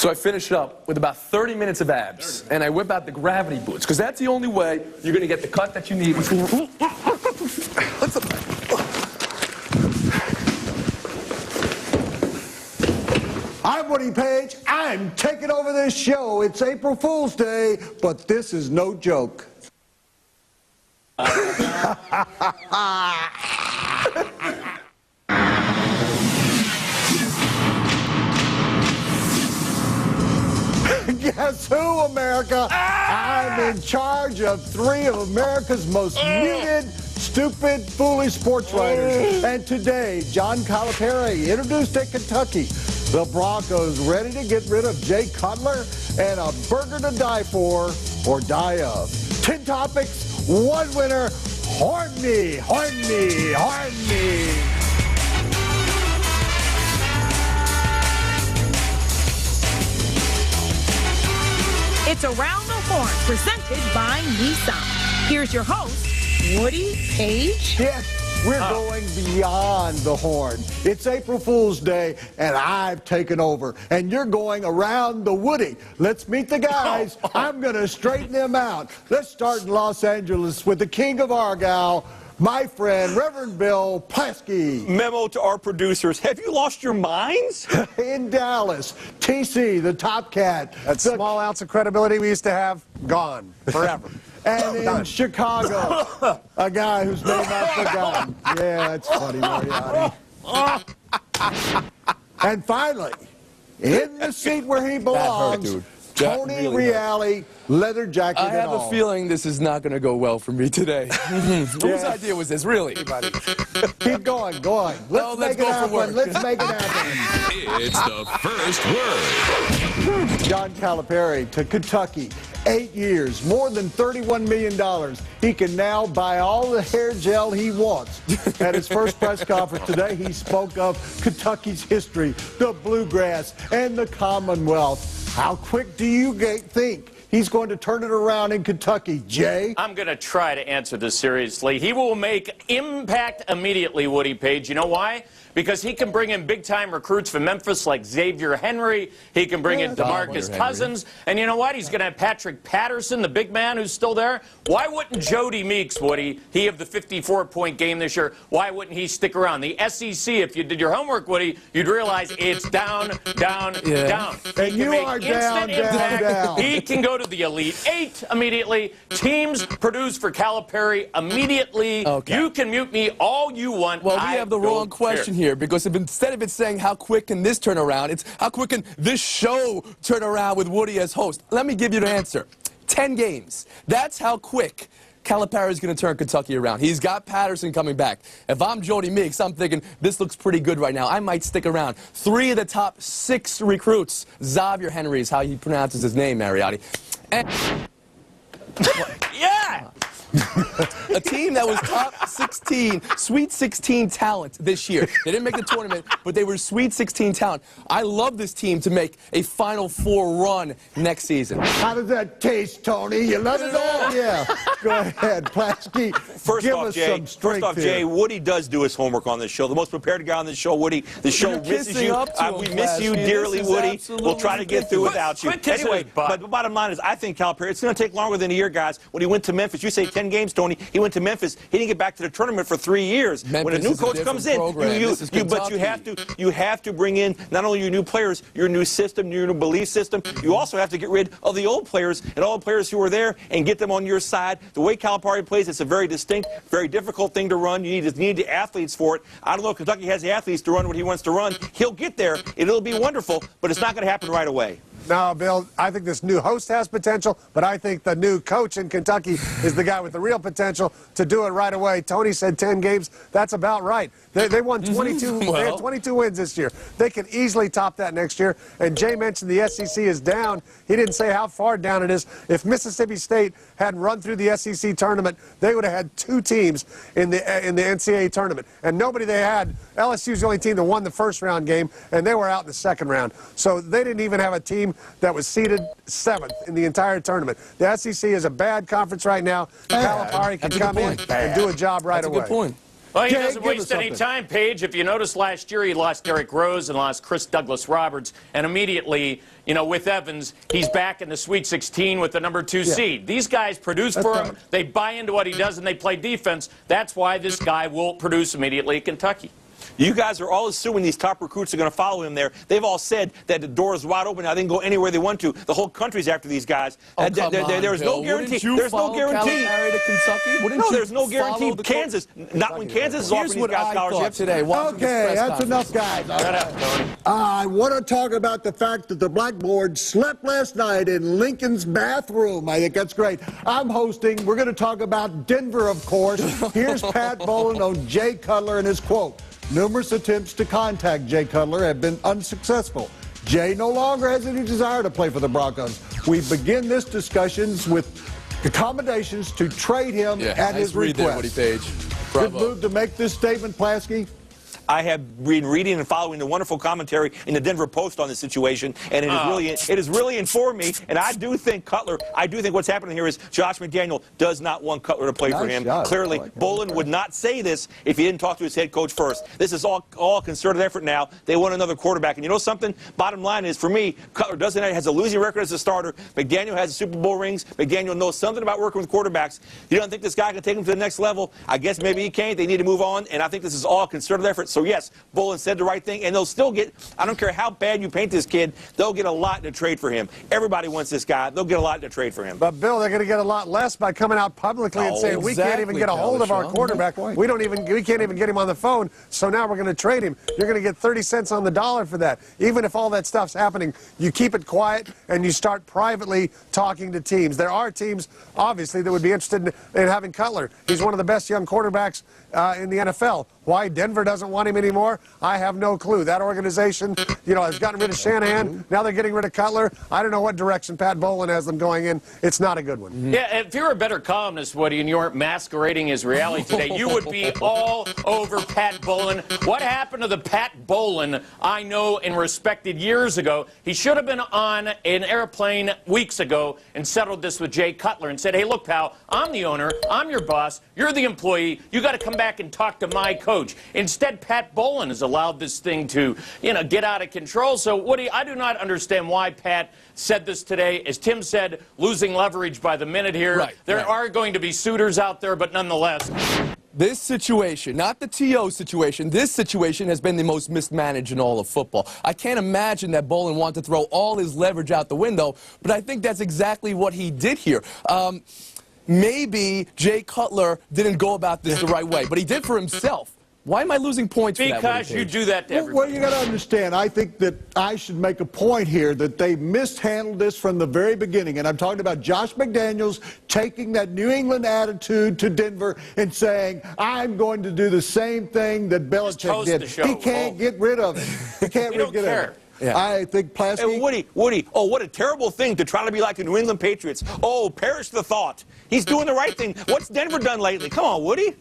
So I finish up with about 30 minutes of abs, and I whip out the gravity boots, because that's the only way you're going to get the cut that you need. I'm Woody Paige. I'm taking over this show. It's April Fool's Day, but this is no joke. Guess who, America? I'm in charge of 3 of America's most muted, stupid, foolish sports writers. And today, John Calipari introduced at Kentucky. The Broncos ready to get rid of Jay Cutler and a burger to die for or die of. 10 topics, 1 winner. Horn me, horn me, horn me. It's Around the Horn, presented by Nissan. Here's your host, Woody Paige. Yes, we're going beyond the horn. It's April Fool's Day, and I've taken over. And you're going around the Woody. Let's meet the guys. I'm going to straighten them out. Let's start in Los Angeles with the king of Argyle, my friend, Reverend Bill Plaschke. Memo to our producers. Have you lost your minds? In Dallas, TC, the top cat. That small ounce of credibility we used to have, gone forever. And in Chicago, a guy whose name I've forgotten. Yeah, that's funny, Mariotti. And finally, in the seat where he belongs, Tony Reali, leather jacket I have and all. a feeling this is not going to go well for me today. Whose idea was this, really? Keep going, go on. Let's make it happen. Let's make it happen. It's the first word. John Calipari to Kentucky. 8 years, more than $31 million. He can now buy all the hair gel he wants. At his first press conference today, he spoke of Kentucky's history, the bluegrass, and the Commonwealth. How quick do you think he's going to turn it around in Kentucky, Jay? I'm going to try to answer this seriously. He will make impact immediately, Woody Paige. You know why? Because he can bring in big-time recruits from Memphis like Xavier Henry. He can bring in DeMarcus Cousins. And you know what? He's going to have Patrick Patterson, the big man who's still there. Why wouldn't Jody Meeks, Woody, he have the 54-point game this year? Why wouldn't he stick around? The SEC, if you did your homework, Woody, you'd realize it's down, down, down. And you are down, down. He can go to the Elite 8 immediately. Teams produce for Calipari immediately. Okay. You can mute me all you want. Well, we have the wrong question here, because if instead of it saying how quick can this turn around, it's how quick can this show turn around with Woody as host. Let me give you the answer. 10 games. That's how quick Calipari is going to turn Kentucky around. He's got Patterson coming back. If I'm Jody Meeks, I'm thinking this looks pretty good right now. I might stick around. 3 of the top 6 recruits. Xavier Henry is how he pronounces his name, Mariotti. And yeah! a team that was top 16, Sweet 16 talent this year. They didn't make the tournament, but they were Sweet 16 talent. I love this team to make a Final Four run next season. How does that taste, Tony? You love it all? Yeah. Go ahead, Plaschke. First Give off, us Jay, some strength here. Jay, Woody does do his homework on this show. The most prepared guy on this show, Woody. The show misses you. We miss you dearly, Woody. We'll try to get through without you. Anyway, but the bottom line is, I think Calipari, it's going to take longer than a year, guys. When he went to Memphis, you say 10 games, Tony. He went to Memphis. He didn't get back to the tournament for 3 years. Memphis when a new coach comes in, but you have to bring in not only your new players, your new system, your new belief system. You also have to get rid of the old players and all the players who are there and get them on your side. The way Calipari plays, it's a very distinct, very difficult thing to run. You need the athletes for it. I don't know if Kentucky has the athletes to run what he wants to run. He'll get there. It'll be wonderful, but it's not going to happen right away. No, Bill, I think this new host has potential, but I think the new coach in Kentucky is the guy with the real potential to do it right away. Tony said 10 games. That's about right. They won 22. They had 22 wins this year. They can easily top that next year. And Jay mentioned the SEC is down. He didn't say how far down it is. If Mississippi State hadn't run through the SEC tournament, they would have had 2 teams in the NCAA tournament. And nobody they had, LSU's the only team that won the first round game, and they were out in the second round. So they didn't even have a team that was seeded 7th in the entire tournament. The SEC is a bad conference right now. Calipari can come in and do a job right away. That's a good point. Well, he Jay, doesn't give us waste any something. time, Paige. If you notice last year, he lost Derrick Rose and lost Chris Douglas-Roberts, and immediately, you know, with Evans, he's back in the Sweet 16 with the #2 seed. These guys produce for him. They buy into what he does, and they play defense. That's why this guy will produce immediately at Kentucky. You guys are all assuming these top recruits are going to follow him there. They've all said that the door is wide open now. They can go anywhere they want to. The whole country's after these guys. Oh, There's no guarantee. There's no guarantee. No, there's no guarantee. Kansas, not when Kansas is offering these guys scholarships. Today, Okay, that's enough, guys. Shut up, Tony. I want to talk about the fact that the Blackboard slept last night in Lincoln's bathroom. I think that's great. I'm hosting. We're going to talk about Denver, of course. Here's Pat Bowlen on Jay Cutler and his quote. Numerous attempts to contact Jay Cutler have been unsuccessful. Jay no longer has any desire to play for the Broncos. We begin this discussions with accommodations to trade him at his request. Good move to make this statement, Plaschke. I have been reading and following the wonderful commentary in the Denver Post on this situation, and it has really informed me. And I do think Cutler, I do think what's happening here is Josh McDaniel does not want Cutler to play for him. Clearly, Bowlen would not say this if he didn't talk to his head coach first. This is all concerted effort now. They want another quarterback. And you know something? Bottom line is, for me, Cutler has a losing record as a starter. McDaniel has Super Bowl rings. McDaniel knows something about working with quarterbacks. You don't think this guy can take him to the next level? I guess maybe he can't. They need to move on. And I think this is all concerted effort. So, yes, Bowlen said the right thing, and they'll still get, I don't care how bad you paint this kid, they'll get a lot to trade for him. Everybody wants this guy. They'll get a lot to trade for him. But, Bill, they're going to get a lot less by coming out publicly and saying, we can't even get a hold of our quarterback. We can't even get him on the phone, so now we're going to trade him. You're going to get 30 cents on the dollar for that. Even if all that stuff's happening, you keep it quiet and you start privately talking to teams. There are teams, obviously, that would be interested in having Cutler. He's one of the best young quarterbacks in the NFL. Why Denver doesn't want him anymore, I have no clue. That organization, you know, has gotten rid of Shanahan. Now they're getting rid of Cutler. I don't know what direction Pat Bowlen has them going in. It's not a good one. Yeah, if you're a better columnist, Woody, and you weren't masquerading as reality today, you would be all over Pat Bowlen. What happened to the Pat Bowlen I know and respected years ago? He should have been on an airplane weeks ago and settled this with Jay Cutler and said, hey, look, pal, I'm the owner. I'm your boss. You're the employee. You got to come back and talk to my coach. Instead, Pat Bowlen has allowed this thing to, you know, get out of control. So, Woody, I do not understand why Pat said this today. As Tim said, losing leverage by the minute here. There are going to be suitors out there, but nonetheless. This situation, not the T.O. situation, this situation has been the most mismanaged in all of football. I can't imagine that Bowlen wanted to throw all his leverage out the window, but I think that's exactly what he did here. Maybe Jay Cutler didn't go about this the right way, but he did for himself. Why am I losing points for that? Because you do that to everybody. Well, you got to understand, I think that I should make a point here that they mishandled this from the very beginning. And I'm talking about Josh McDaniels taking that New England attitude to Denver and saying, I'm going to do the same thing that Belichick did. He can't get rid of it. He can't get rid of it. Yeah. I think Plaschke. Hey, Woody, oh, what a terrible thing to try to be like the New England Patriots. Oh, perish the thought. He's doing the right thing. What's Denver done lately? Come on, Woody.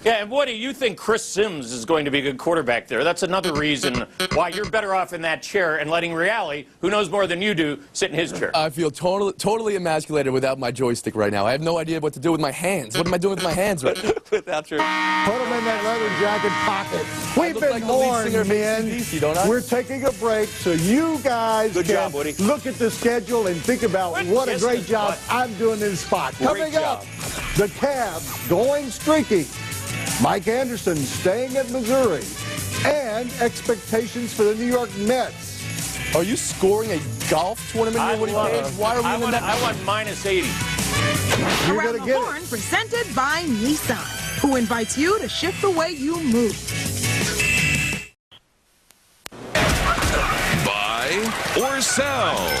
Yeah, and Woody, you think Chris Sims is going to be a good quarterback there. That's another reason why you're better off in that chair and letting Reali, who knows more than you do, sit in his chair. I feel totally emasculated without my joystick right now. I have no idea what to do with my hands. What am I doing with my hands right now? Without your... Put them in that leather jacket pocket. We've been warned, men. We're taking a break so you guys can look at the schedule and think about what a great job I'm doing in this spot. Coming up, the Cavs going streaky. Mike Anderson staying at Missouri, and expectations for the New York Mets. Are you scoring a golf tournament here, Woody Page? Why are we in that? I want -80. You're Around going to the get Horn, presented by Nissan, who invites you to shift the way you move. Buy or sell?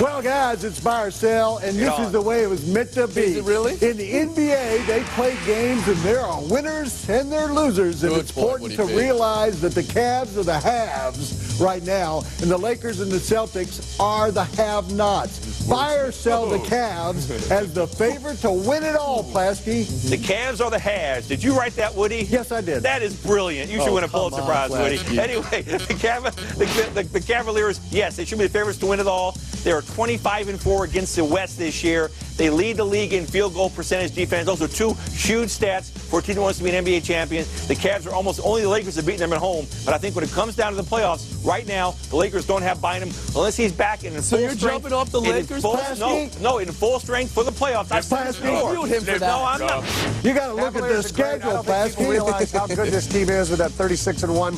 Well, guys, it's buy or sell, and this is the way it was meant to be. Is it really? In the NBA, they play games, and there are winners and there are losers. And it's important to realize that the Cavs are the haves right now, and the Lakers and the Celtics are the have-nots. Buy or sell the Cavs as the favorite to win it all, Plaschke. The Cavs are the haves. Did you write that, Woody? Yes, I did. That is brilliant. You should win a Pulitzer Prize, Woody. Anyway, the Cavaliers, yes, they should be the favorites to win it all. They are 25-4 against the West this year. They lead the league in field goal percentage defense. Those are two huge stats for a team that wants to be an NBA champion. The Cavs are almost only the Lakers have beaten them at home. But I think when it comes down to the playoffs, right now, the Lakers don't have Bynum unless he's back in full strength. So you're jumping off the Lakers, No, in full strength for the playoffs. I've said this before. No, I'm not. You got to look at the schedule, I don't think people realize how good this team is with that 36-1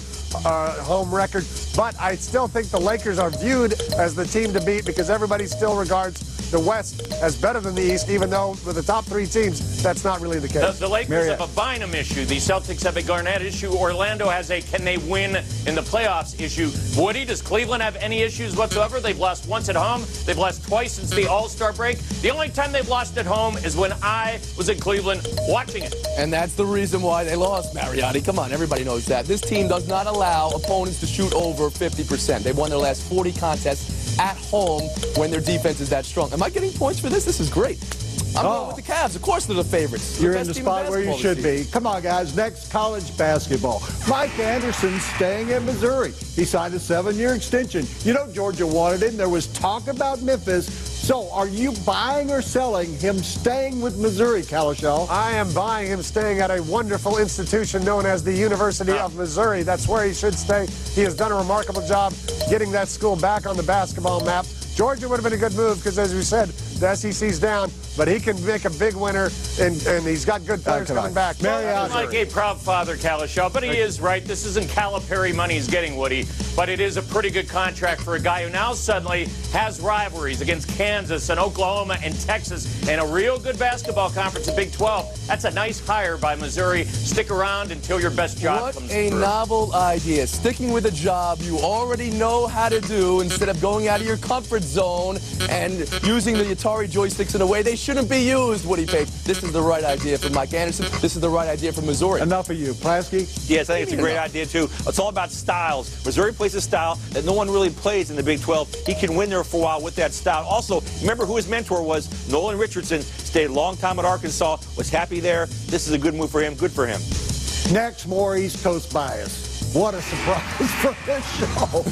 home record. But I still think the Lakers are viewed as the team to beat because everybody still regards the West as better than the East, even though with the top three teams, that's not really the case. The Lakers have a Bynum issue. The Celtics have a Garnett issue. Orlando has a can they win in the playoffs issue. Woody, does Cleveland have any issues whatsoever? They've lost once at home. They've lost twice since the All-Star break. The only time they've lost at home is when I was in Cleveland watching it. And that's the reason why they lost, Mariotti. Come on, everybody knows that. This team does not allow opponents to shoot over 50%. They've won their last 40 contests at home when their defense is that strong. Am I getting points for this? This is great. I'm going with the Cavs. Of course they're the favorites. You're in the spot where you should be. Come on, guys. Next, college basketball. Mike Anderson's staying in Missouri. He signed a 7-year extension. You know Georgia wanted him. There was talk about Memphis. So are you buying or selling him staying with Missouri, Cowlishaw? I am buying him staying at a wonderful institution known as the University of Missouri. That's where he should stay. He has done a remarkable job getting that school back on the basketball map. Georgia would have been a good move because, as we said, the SEC's down, but he can make a big winner, and he's got good players coming back. He's like a proud father, Cowlishaw, but he is right. This isn't Calipari money he's getting, Woody, but it is a pretty good contract for a guy who now suddenly has rivalries against Kansas and Oklahoma and Texas and a real good basketball conference in Big 12. That's a nice hire by Missouri. Stick around until your best job comes through. What a novel idea. Sticking with a job you already know how to do instead of going out of your comfort zone and using the Atari joysticks in a way they shouldn't be used, Woody Paige. This is the right idea for Mike Anderson. This is the right idea for Missouri. Enough of you. Plaschke? Yes, I think it's a great idea, too. It's all about styles. Missouri plays a style that no one really plays in the Big 12. He can win there for a while with that style. Also, remember who his mentor was? Nolan Richardson. Stayed a long time at Arkansas. Was happy there. This is a good move for him. Good for him. Next, more East Coast bias. What a surprise for this show.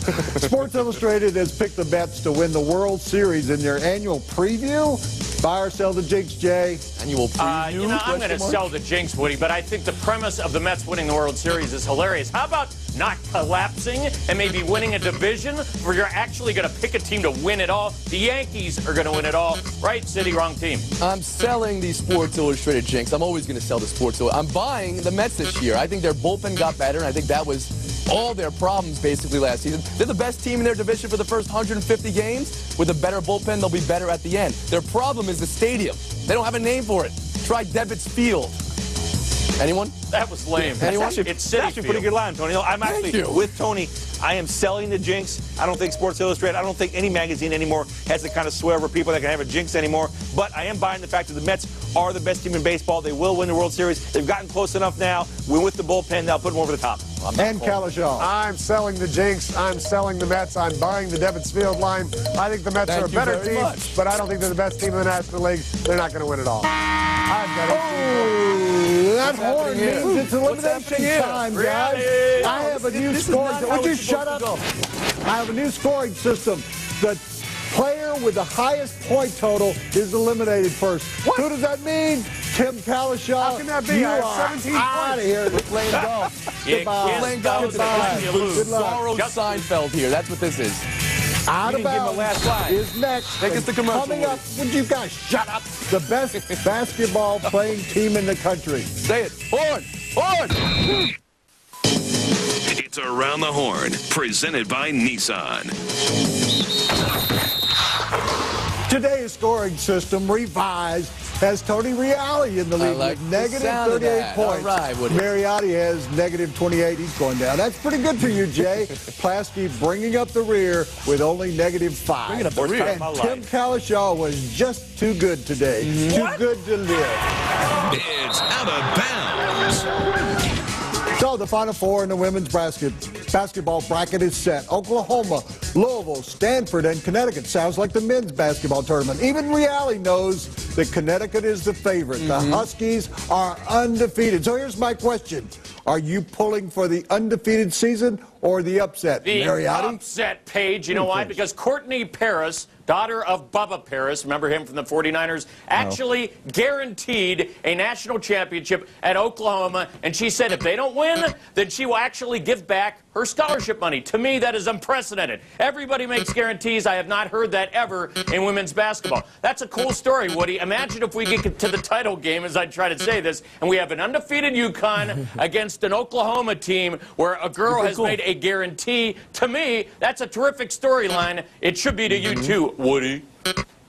Sports Illustrated has picked the Mets to win the World Series in their annual preview. Buy or sell the jinx, Jay? Annual preview? I'm going to sell the jinx, Woody, but I think the premise of the Mets winning the World Series is hilarious. How about not collapsing and maybe winning a division where you're actually going to pick a team to win it all? The Yankees are going to win it all. Right city, wrong team. I'm selling the Sports Illustrated jinx. I'm always going to sell the Sports Illustrated. I'm buying the Mets this year. I think their bullpen got better, and I think that was all their problems basically last season. They're the best team in their division for the first 150 games. With a better bullpen, they'll be better at the end. Their problem is the stadium. They don't have a name for it. Try Devitt's Field. Anyone? That was lame. Anyone? It's City That's a pretty good line, Tony. I'm actually with Tony. I am selling the jinx. I don't think Sports Illustrated, I don't think any magazine anymore has the kind of sway over people that can have a jinx anymore. But I am buying the fact that the Mets are the best team in baseball. They will win the World Series. They've gotten close enough now. We're with the bullpen. They'll put them over the top. And Cowlishaw. I'm selling the jinx. I'm selling the Mets. I'm buying the Devitt's Field line. I think the Mets are a better team, but I don't think they're the best team in the National League. They're not going to win it all. I've got it. That horn means it's elimination time, guys. I have a new scoring. Would you shut up? I have a new scoring system. The player with the highest point total is eliminated first. What? Who does that mean? Tim Cowlishaw. How can that be? I have 17 out of here. We're playing golf. We're playing golf today. Good luck. Sorrow Seinfeld here. That's what this is. Out of bounds is next. Take us to commercial. Coming up, would you guys shut up? The best basketball playing team in the country. Say it. Horn! Horn! It's Around the Horn, presented by Nissan. Today's scoring system revised has Tony Reali in the lead with negative 38 points. All right, Mariotti has negative 28. He's going down. That's pretty good for you, Jay. Plaschke bringing up the rear with only negative 5. Bringing up the rear. And Tim Cowlishaw was just too good today. Too good to live. It's Out of Bounds. So the Final Four in the women's basketball bracket is set. Oklahoma, Louisville, Stanford, and Connecticut. Sounds like the men's basketball tournament. Even Reali knows that Connecticut is the favorite. The Huskies are undefeated. So here's my question. Are you pulling for the undefeated season or the upset? The Mariotti? upset, Paige. You know why? Because Courtney Paris, daughter of Bubba Paris, remember him from the 49ers, actually guaranteed a national championship at Oklahoma. And she said if they don't win, then she will actually give back her scholarship money. To me, that is unprecedented. Everybody makes guarantees. I have not heard that ever in women's basketball. That's a cool story, Woody. Imagine if we get to the title game, as I try to say this, and we have an undefeated UConn against an Oklahoma team where a girl has made a guarantee. To me, that's a terrific storyline. It should be to you too, Woody.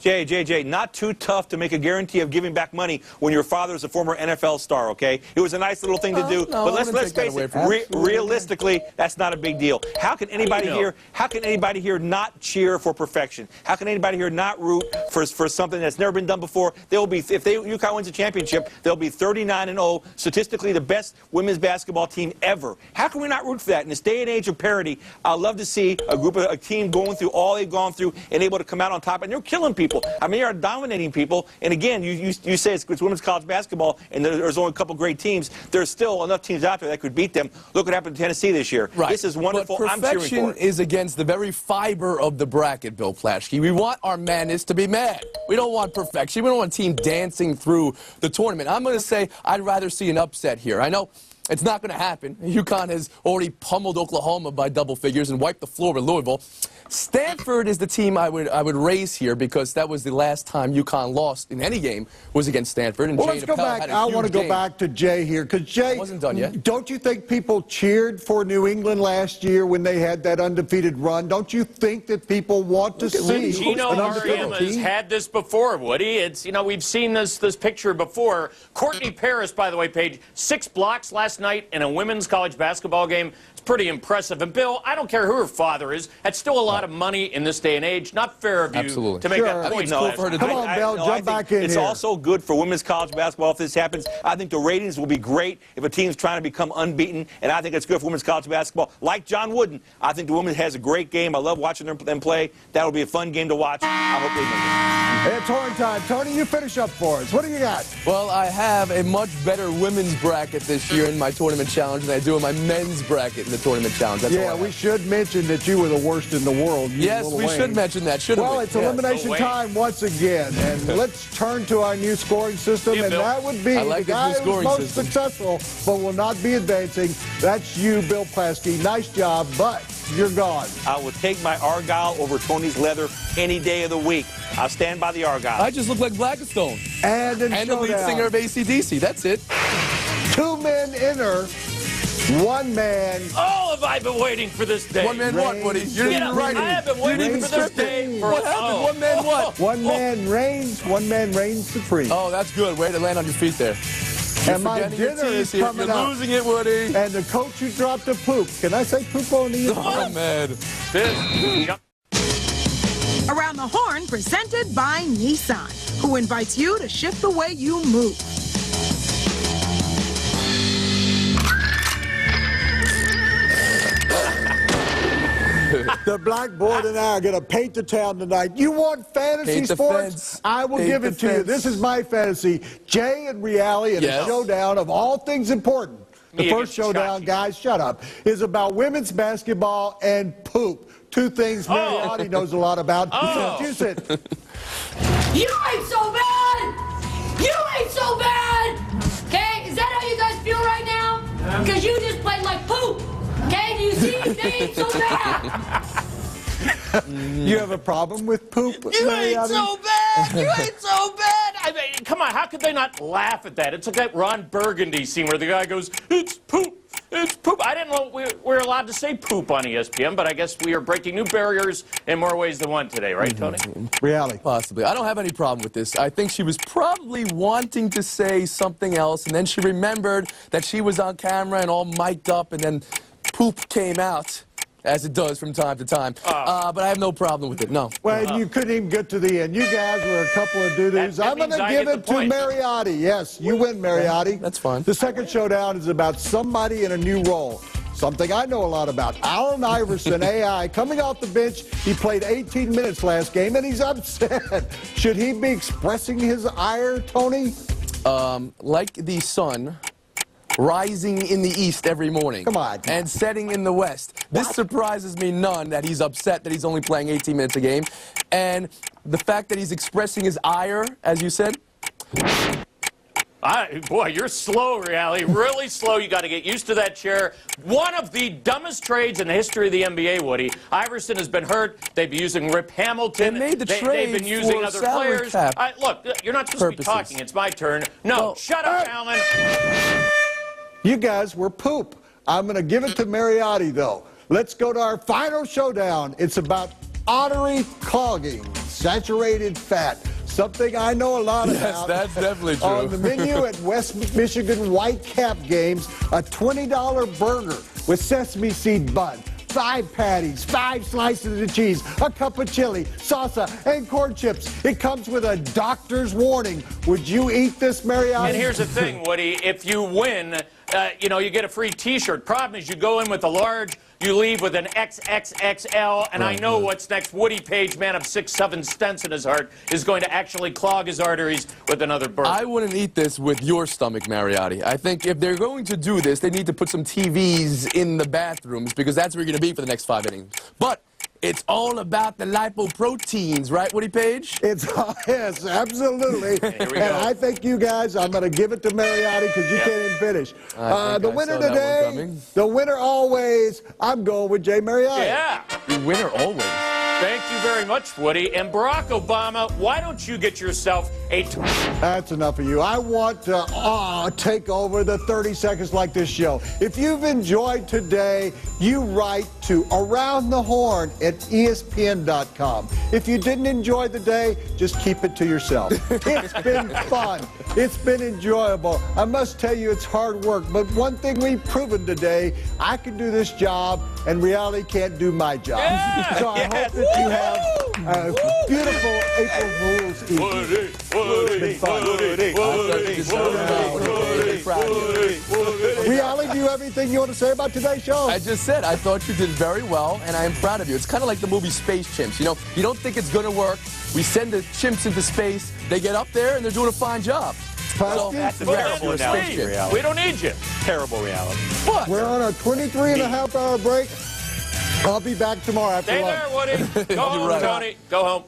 Jay, not too tough to make a guarantee of giving back money when your father is a former NFL star, okay? It was a nice little thing to do, but let's face it, realistically, that's not a big deal. How can anybody here not cheer for perfection? How can anybody here not root for something that's never been done before? They'll be, if UConn wins a championship, they'll be 39-0, statistically the best women's basketball team ever. How can we not root for that? In this day and age of parity, I'd love to see a team going through all they've gone through and able to come out on top, and they're killing people. I mean, you're dominating people. And again, you say it's women's college basketball, and there's only a couple great teams. There's still enough teams out there that could beat them. Look what happened to Tennessee this year. Right. This is wonderful. But I'm cheering for perfection it. is against the very fiber of the bracket, Bill Plaschke. We want our madness to be mad. We don't want perfection. We don't want a team dancing through the tournament. I'm going to say I'd rather see an upset here. I know it's not going to happen. UConn has already pummeled Oklahoma by double figures and wiped the floor with Louisville. Stanford is the team I would raise here because that was the last time UConn lost in any game was against Stanford. And Well, Jay let's go Appel back. had a I huge want to go game. back to Jay here because Jay Wasn't done yet. Don't you think people cheered for New England last year when they had that undefeated run? Don't you think that people want to see Gino an undefeated Marietta has team? had this before, Woody. It's, you know, we've seen this picture before. Courtney Paris, by the way, Paige, 6 blocks last night in a women's college basketball game. It's pretty impressive. And Bill, I don't care who her father is. That's still a lot of money in this day and age. Not fair of you to make that point. Cool for her to Come do. on, Bill, jump back in It's here. also good for women's college basketball if this happens. I think the ratings will be great if a team's trying to become unbeaten, and I think it's good for women's college basketball. Like John Wooden, I think the women has a great game. I love watching them play. That'll be a fun game to watch. I hope they make it. It's horn time. Tony, you finish up for us. What do you got? Well, I have a much better women's bracket this year in my tournament challenge than I do in my men's bracket in the tournament challenge. That's all I We have. should mention that you were the worst in the world. You Yes, little we should Wayne. mention that, shouldn't we? Well, it's Yeah. elimination time once again, and let's turn to our new scoring system, Yeah, and Bill. that would be I like the this guy new who's scoring most system. successful but will not be advancing. That's you, Bill Plaschke. Nice job, but you're gone. I will take my Argyle over Tony's leather any day of the week. I'll stand by the Argyle. I just look like Blackstone. And in And the lead showdown, singer of AC/DC. That's it. 2 men enter, 1 man. Oh, have I been waiting for this day? One man what, Woody? You didn't Get even up. write it. I have been You waiting didn't for even this script day. it. What happened? One man what? 1 man reigns, 1 man reigns supreme. Oh, that's good. Way to land on your feet there. and my Forgetting your dinner is teeth here. coming You're up. losing it, Woody. And the coach who dropped a poop. Can I say poop on the Oh, man. Around the Horn, presented by Nissan, who invites you to shift the way you move. The blackboard and I are going to paint the town tonight. You want fantasy Paint the sports? fence. I will Paint give the it to you. fence. This is my fantasy. Jay and Reali in Yes. a showdown of all things important. The Me first against showdown, Chachi. guys, shut up, is about women's basketball and poop. 2 things Mariotti knows a lot about. Introduce it. You ain't so bad! You ain't so bad! Okay? Is that how you guys feel right now? Because you just played like poop. Okay? Do you see? They ain't so bad! You have a problem with poop, You ain't Mariotti? so bad. You ain't so bad. I mean, come on. How could they not laugh at that? It's like that Ron Burgundy scene where the guy goes, "It's poop. It's poop." I didn't know we're allowed to say poop on ESPN, but I guess we are breaking new barriers in more ways than one today, right, Tony? Reali. Possibly. I don't have any problem with this. I think she was probably wanting to say something else, and then she remembered that she was on camera and all mic'd up, and then poop came out, as it does from time to time. But I have no problem with it, no. Well, you couldn't even get to the end. You guys were a couple of doo-doos. That I'm going to means I give get it the to point. Mariotti. Yes, you win, Mariotti. That's fine. The second showdown is about somebody in a new role. Something I know a lot about. Allen Iverson, AI, coming off the bench. He played 18 minutes last game, and he's upset. Should he be expressing his ire, Tony? Like the sun, rising in the East every morning. Come on. And setting in the West. This surprises me none that he's upset that he's only playing 18 minutes a game. And the fact that he's expressing his ire, as you said. Boy, you're slow, Reali. Really slow. You got to get used to that chair. One of the dumbest trades in the history of the NBA, Woody. Iverson has been hurt. They've been using Rip Hamilton. They made the trade They've been using for other salary players. cap Look, you're not supposed to be talking. It's my turn. No, well, shut up, Alan. You guys were poop. I'm going to give it to Mariotti, though. Let's go to our final showdown. It's about artery clogging, saturated fat. Something I know a lot about. Yes, that's definitely true. On the menu at West Michigan Whitecap games, a $20 burger with sesame seed bun, 5 patties, 5 slices of cheese, a cup of chili, salsa, and corn chips. It comes with a doctor's warning. Would you eat this, Mariotti? And here's the thing, Woody. If you win, you get a free T-shirt. Problem is, you go in with a large, you leave with an XXXL, and I know what's next. Woody Paige, man of 6'7" stents in his heart, is going to actually clog his arteries with another burger. I wouldn't eat this with your stomach, Mariotti. I think if they're going to do this, they need to put some TVs in the bathrooms because that's where you're going to be for the next 5 innings. But it's all about the lipoproteins, right, Woody Paige? Yes, absolutely. Here we And go. I think you guys, I'm going to give it to Mariotti because you can't even finish. The winner today, the winner always, I'm going with Jay Mariotti. Yeah. The winner always. Thank you very much, Woody. And Barack Obama, why don't you get yourself a... That's enough of you. I want to take over the 30 seconds like this show. If you've enjoyed today, you write to Around the Horn at ESPN.com. If you didn't enjoy the day, just keep it to yourself. It's been fun. It's been enjoyable. I must tell you, it's hard work. But one thing we've proven today, I can do this job, and Reali can't do my job. Yeah. So I hope that you have a beautiful April Fool's evening. Reali, do you have anything you want to say about today's show? I just said I thought you did very well, and I am proud of you. It's kind of like the movie Space Chimps. You know, you don't think it's going to work. We send the chimps into space. They get up there, and they're doing a fine job. So, That's a Rex, terrible you're a analogy, space chimp. reality. We don't need you. Terrible reality. What? we're on a 23-and-a-half-hour break. I'll be back tomorrow after Stay lunch. there, Woody. Go home, right. Tony. Go home.